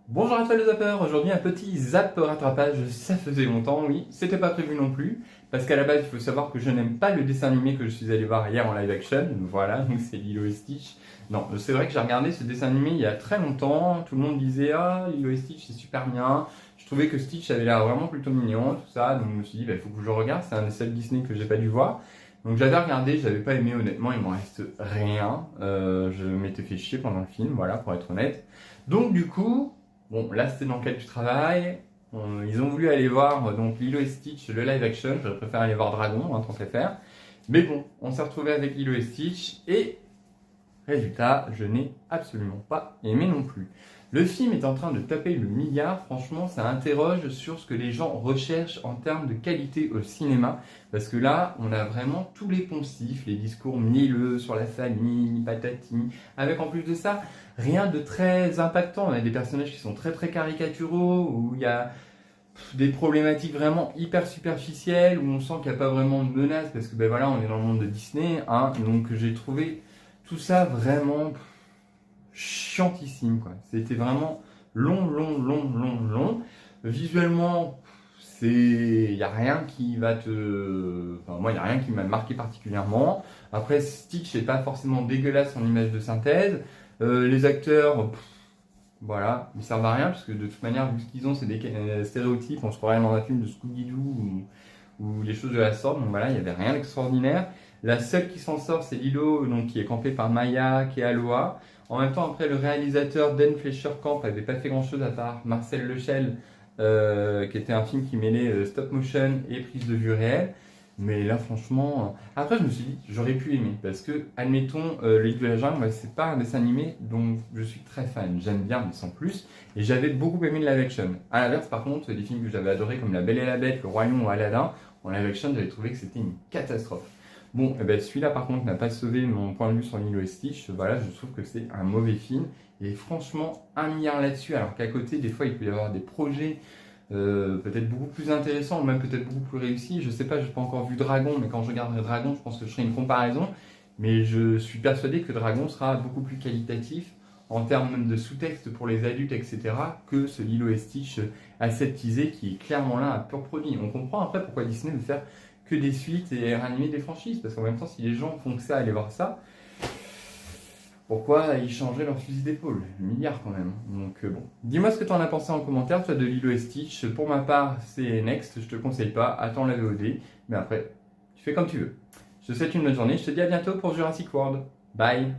Bonjour à tous les zappeurs, aujourd'hui un petit zap rattrapage, ça faisait longtemps, oui, c'était pas prévu non plus, parce qu'à la base il faut savoir que je n'aime pas le dessin animé que je suis allé voir hier en live action, voilà, donc c'est Lilo et Stitch. Non, c'est vrai que j'ai regardé ce dessin animé il y a très longtemps, tout le monde disait ah Lilo et Stitch c'est super bien, je trouvais que Stitch avait l'air vraiment plutôt mignon, tout ça, donc je me suis dit bah, il faut que je le regarde, c'est un des seuls Disney que j'ai pas dû voir. Donc j'avais regardé, j'avais pas aimé honnêtement, il m'en reste rien, je m'étais fait chier pendant le film, voilà, pour être honnête. Donc du coup, bon, là c'était dans quel tu travailles. Ils ont voulu aller voir donc Lilo et Stitch, le live action. J'aurais préféré aller voir Dragon, hein, tant qu'à faire. Mais bon, on s'est retrouvé avec Lilo et Stitch et résultat, je n'ai absolument pas aimé non plus. Le film est en train de taper le milliard, franchement, ça interroge sur ce que les gens recherchent en termes de qualité au cinéma, parce que là, on a vraiment tous les poncifs, les discours mielleux sur la famille, patati, avec en plus de ça, rien de très impactant. On a des personnages qui sont très très caricaturaux, où il y a des problématiques vraiment hyper superficielles, où on sent qu'il n'y a pas vraiment de menace, parce que ben voilà, on est dans le monde de Disney, hein, donc j'ai trouvé tout ça vraiment chiantissime, quoi. C'était vraiment long. Visuellement, il n'y a rien qui va te. Enfin, moi, il n'y a rien qui m'a marqué particulièrement. Après, Stitch n'est pas forcément dégueulasse en image de synthèse. Les acteurs, voilà, ils servent à rien, parce que de toute manière, vu ce qu'ils ont, c'est des stéréotypes. On se croirait dans un film de Scooby-Doo ou les choses de la sorte. Donc voilà, il n'y avait rien d'extraordinaire. La seule qui s'en sort, c'est Lilo, donc, qui est campée par Maya, qui est Aloha. En même temps, après, le réalisateur Dan Fleischer-Camp n'avait pas fait grand-chose à part Marcel Lechel, qui était un film qui mêlait stop motion et prise de vue réelle. Mais là, franchement. Après, je me suis dit, j'aurais pu aimer. Parce que, admettons, Le Livre de la Jungle, moi, c'est pas un dessin animé dont je suis très fan. J'aime bien, mais sans plus. Et j'avais beaucoup aimé le live action. À l'inverse, par contre, des films que j'avais adorés, comme La Belle et la Bête, Le Roi Lion ou Aladdin, en live action, j'avais trouvé que c'était une catastrophe. Bon, eh ben, celui-là, par contre, n'a pas sauvé mon point de vue sur Lilo et Stitch. Voilà, je trouve que c'est un mauvais film. Et franchement, un milliard là-dessus, alors qu'à côté, des fois, il peut y avoir des projets peut-être beaucoup plus intéressant ou même peut-être beaucoup plus réussi. Je sais pas, je n'ai pas encore vu Dragon, mais quand je regarderai Dragon, je pense que je ferai une comparaison. Mais je suis persuadé que Dragon sera beaucoup plus qualitatif en termes même de sous-texte pour les adultes, etc., que ce Lilo et Stitch aseptisé qui est clairement là un pur produit. On comprend après pourquoi Disney veut faire que des suites et ranimer des franchises, parce qu'en même temps, si les gens font que ça, aller voir ça, pourquoi ils changeraient leur fusil d'épaule? Milliard quand même. Donc bon. Dis-moi ce que tu en as pensé en commentaire, toi de Lilo et Stitch. Pour ma part, c'est Next, je te conseille pas. Attends la VOD. Mais après, tu fais comme tu veux. Je te souhaite une bonne journée. Je te dis à bientôt pour Jurassic World. Bye!